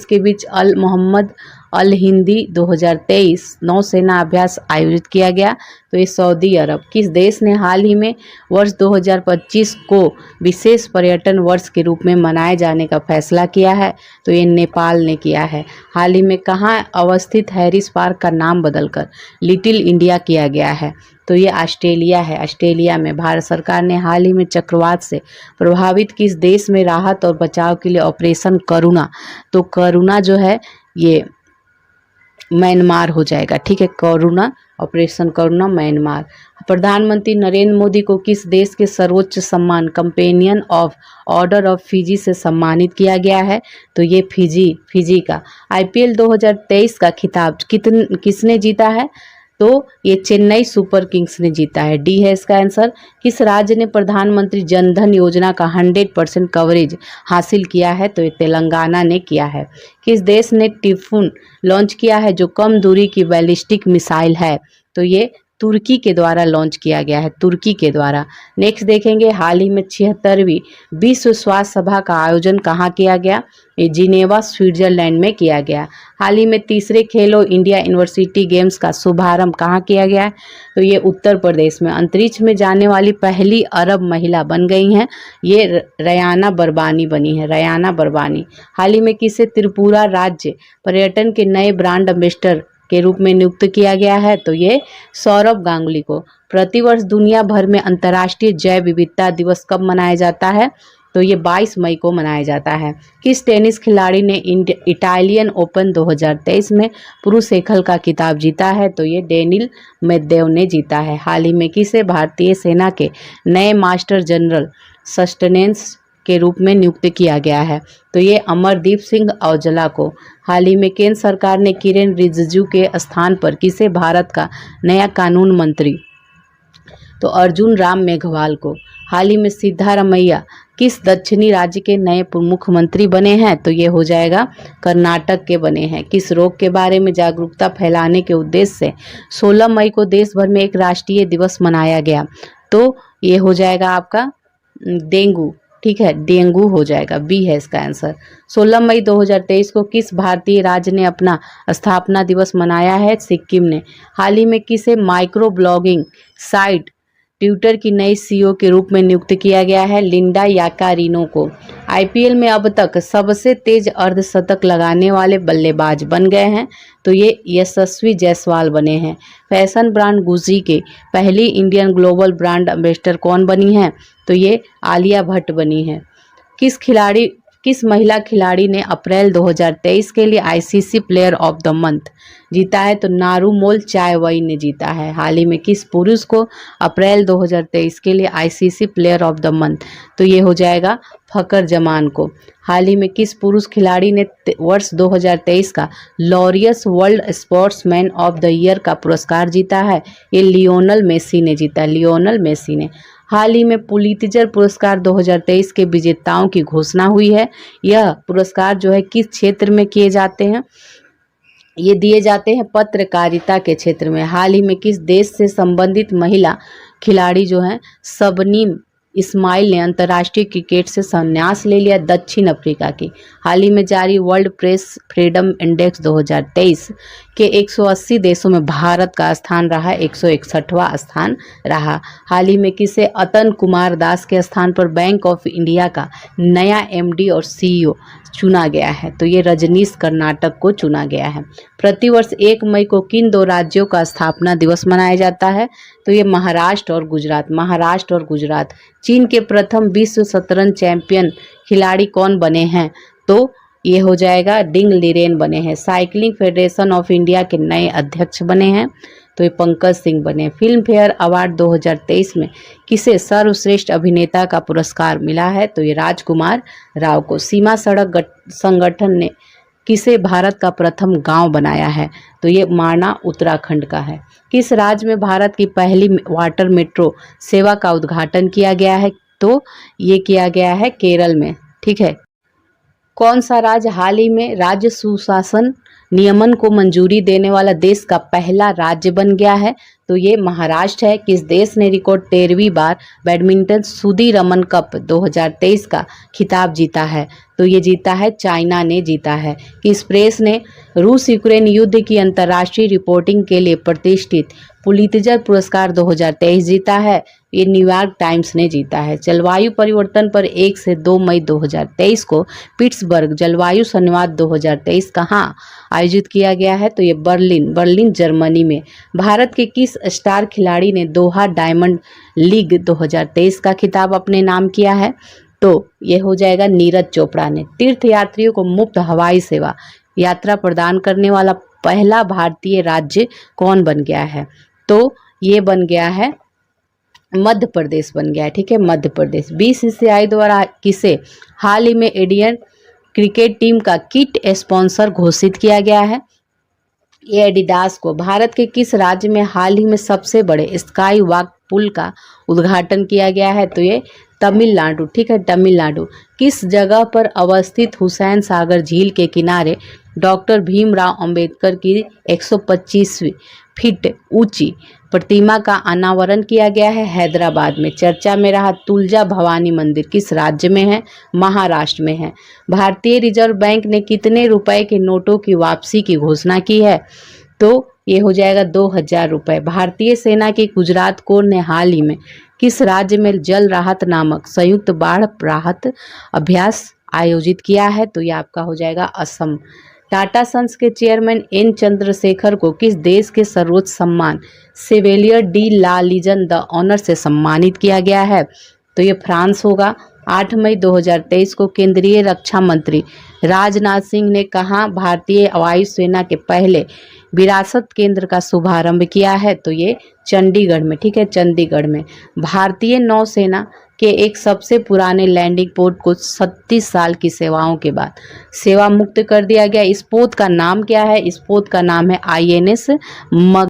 देश के बीच अल मोहम्मद अल हिंदी 2023 नौसेना अभ्यास आयोजित किया गया? तो ये सऊदी अरब। किस देश ने हाल ही में वर्ष 2025 को विशेष पर्यटन वर्ष के रूप में मनाए जाने का फैसला किया है? तो ये नेपाल ने किया है। हाल ही में कहाँ अवस्थित हैरिस पार्क का नाम बदलकर लिटिल इंडिया किया गया है? तो ये ऑस्ट्रेलिया है। ऑस्ट्रेलिया में भारत सरकार ने हाल ही में चक्रवात से प्रभावित किस देश में राहत और बचाव के लिए ऑपरेशन करुणा, तो करुणा जो है ये म्यांमार हो जाएगा। ठीक है, करुणा, ऑपरेशन करुणा म्यांमार। प्रधानमंत्री नरेंद्र मोदी को किस देश के सर्वोच्च सम्मान companion of order of Fiji से सम्मानित किया गया है? तो ये फिजी का। आईपीएल 2023 का खिताब किसने जीता है? तो ये चेन्नई सुपर किंग्स ने जीता है। डी है इसका आंसर। किस राज्य ने प्रधानमंत्री जनधन योजना का 100% कवरेज हासिल किया है? तो ये तेलंगाना ने किया है। किस देश ने टिफून लॉन्च किया है जो कम दूरी की बैलिस्टिक मिसाइल है? तो ये तुर्की के द्वारा लॉन्च किया गया है, तुर्की के द्वारा। नेक्स्ट देखेंगे, हाल ही में 76वीं विश्व स्वास्थ्य सभा का आयोजन कहाँ किया गया? ये जिनेवा स्विट्जरलैंड में किया गया। हाल ही में तीसरे खेलो इंडिया यूनिवर्सिटी गेम्स का शुभारंभ कहाँ किया गया है? तो ये उत्तर प्रदेश में। अंतरिक्ष में जाने वाली पहली अरब महिला बन गई हैं, ये रयाना बरबानी बनी है, रयाना बरबानी। हाल ही में किसे त्रिपुरा राज्य पर्यटन के नए ब्रांड एम्बेसडर के रूप में नियुक्त किया गया है? तो ये सौरभ गांगुली को। प्रतिवर्ष दुनिया भर में अंतर्राष्ट्रीय जैव विविधता दिवस कब मनाया जाता है? तो ये 22 मई को मनाया जाता है। किस टेनिस खिलाड़ी ने इटालियन ओपन 2023 में पुरुष एकल का खिताब जीता है? तो ये डेनिल मेदवेदेव ने जीता है। हाल ही में किसे भारतीय सेना के नए मास्टर जनरल सस्टेनेंस के रूप में नियुक्त किया गया है? तो ये अमरदीप सिंह औजला को। हाल ही में केंद्र सरकार ने किरेन रिजिजू के स्थान पर किसे भारत का नया कानून मंत्री, तो अर्जुन राम मेघवाल को। हाल ही में सिद्धारमैया किस दक्षिणी राज्य के नए मुख्यमंत्री बने हैं? तो ये हो जाएगा कर्नाटक के बने हैं। किस रोग के बारे में जागरूकता फैलाने के उद्देश्य से 16 मई को देश भर में एक राष्ट्रीय दिवस मनाया गया? तो ये हो जाएगा आपका डेंगू। ठीक है, डेंगू हो जाएगा, बी है इसका आंसर। 16 मई 2023 को किस भारतीय राज्य ने अपना स्थापना दिवस मनाया है? सिक्किम ने। हाल ही में किसे माइक्रो ब्लॉगिंग साइट ट्विटर की नई सीईओ के रूप में नियुक्त किया गया है? लिंडा याकारिनो को। आईपीएल में अब तक सबसे तेज अर्धशतक लगाने वाले बल्लेबाज बन गए हैं? तो ये यशस्वी जायसवाल बने हैं। फैशन ब्रांड गुची के पहली इंडियन ग्लोबल ब्रांड एम्बेसडर कौन बनी है? तो ये आलिया भट्ट बनी है। किस महिला खिलाड़ी ने अप्रैल 2023 के लिए ICC player of the month जीता है? तो नारुमोल चायवई ने जीता है। हाल ही में किस पुरुष को अप्रैल 2023 के लिए ICC player of the month? तो ये हो जाएगा फकर जमान को। हाल ही में किस पुरुष खिलाड़ी ने वर्ष 2023 का Laureus world sportsman of the year का पुरस्कार जीता है? ये लियोनल मेसी ने जीता, लियोनल मेसी ने। हाल ही में पुलित्जर पुरस्कार 2023 के विजेताओं की घोषणा हुई है। यह पुरस्कार जो है किस क्षेत्र में किए जाते हैं? ये दिए जाते हैं पत्रकारिता के क्षेत्र में। हाल ही में किस देश से संबंधित महिला खिलाड़ी जो हैं शबनीम इस्माइल ने अंतर्राष्ट्रीय क्रिकेट से संन्यास ले लिया? दक्षिण अफ्रीका की। हाल ही में जारी वर्ल्ड प्रेस फ्रीडम इंडेक्स 2023 के 180 देशों में भारत का स्थान रहा 161वां स्थान रहा। हाल ही में किसे अतन कुमार दास के स्थान पर बैंक ऑफ इंडिया का नया एमडी और सीईओ चुना गया है? तो ये रजनीश कर्नाटक को चुना गया है। प्रतिवर्ष 1 मई को किन दो राज्यों का स्थापना दिवस मनाया जाता है? तो ये महाराष्ट्र और गुजरात, महाराष्ट्र और गुजरात। चीन के प्रथम विश्व शतरंज चैंपियन खिलाड़ी कौन बने हैं? तो ये हो जाएगा डिंग लिरेन बने हैं। साइकिलिंग फेडरेशन ऑफ इंडिया के नए अध्यक्ष बने हैं? तो ये पंकज सिंह बने। फिल्म फेयर अवार्ड 2023 में किसे सर्वश्रेष्ठ अभिनेता का पुरस्कार मिला है? तो ये राजकुमार राव को। सीमा सड़क संगठन ने किसे भारत का प्रथम गांव बनाया है? तो ये माना उत्तराखंड का है। किस राज्य में भारत की पहली वाटर मेट्रो सेवा का उद्घाटन किया गया है? तो ये किया गया है केरल में। ठीक है, कौन सा राज्य हाल ही में राज्य सुशासन नियमन को मंजूरी देने वाला देश का पहला राज्य बन गया है? तो ये महाराष्ट्र है। किस देश ने रिकॉर्ड 13वीं बार बैडमिंटन सुदीरमन कप 2023 का खिताब जीता है? तो ये जीता है, चाइना ने जीता है। किस प्रेस ने रूस यूक्रेन युद्ध की अंतर्राष्ट्रीय रिपोर्टिंग के लिए प्रतिष्ठित पुलित्जर पुरस्कार 2023 जीता है? ये न्यूयॉर्क टाइम्स ने जीता है। जलवायु परिवर्तन पर 1 से 2 मई 2023 को पिट्सबर्ग जलवायु संवाद 2023 कहाँ आयोजित किया गया है? तो ये बर्लिन जर्मनी में। भारत के किस स्टार खिलाड़ी ने दोहा डायमंड लीग 2023 का खिताब अपने नाम किया है? तो ये हो जाएगा नीरज चोपड़ा ने। तीर्थयात्रियों को मुफ्त हवाई सेवा यात्रा प्रदान करने वाला पहला भारतीय राज्य कौन बन गया है? तो ये बन गया है, मध्य प्रदेश बन गया है। ठीक है, मध्य प्रदेश। बीसीसीआई द्वारा किसे हाल ही में इंडियन क्रिकेट टीम का किट स्पॉन्सर घोषित किया गया है? ये एडिडास को। भारत के किस राज्य में हाल ही में सबसे बड़े स्काई वॉक पुल का उद्घाटन किया गया है? तो ये तमिलनाडु। ठीक है, तमिलनाडु। किस जगह पर अवस्थित हुसैन सागर झील के किनारे डॉक्टर भीमराव अंबेडकर की 125 फीट ऊंची प्रतिमा का अनावरण किया गया है? हैदराबाद में। चर्चा में रहा तुलजा भवानी मंदिर किस राज्य में है? महाराष्ट्र में है। भारतीय रिजर्व बैंक ने कितने रुपए के नोटों की वापसी की घोषणा की है? तो ये हो जाएगा 2000 रुपए। भारतीय सेना के गुजरात कोर ने हाल ही में किस राज्य में जल राहत नामक संयुक्त बाढ़ राहत अभ्यास आयोजित किया है? तो ये आपका हो जाएगा असम। टाटा सन्स के चेयरमैन एन चंद्रशेखर को किस देश के सर्वोच्च सम्मान Chevalier de la Legion the honour से सम्मानित किया गया है? तो ये फ्रांस होगा। 8 मई 2023 को केंद्रीय रक्षा मंत्री राजनाथ सिंह ने कहाँ भारतीय वायु सेना के पहले विरासत केंद्र का शुभारंभ किया है? तो ये चंडीगढ़ में। ठीक है, चंडीगढ़ में। भारतीय नौसेना के एक सबसे पुराने लैंडिंग पोर्ट को 37 साल की सेवाओं के बाद सेवा मुक्त कर दिया गया। इस पोत का नाम क्या है? इस पोत का नाम है INS मग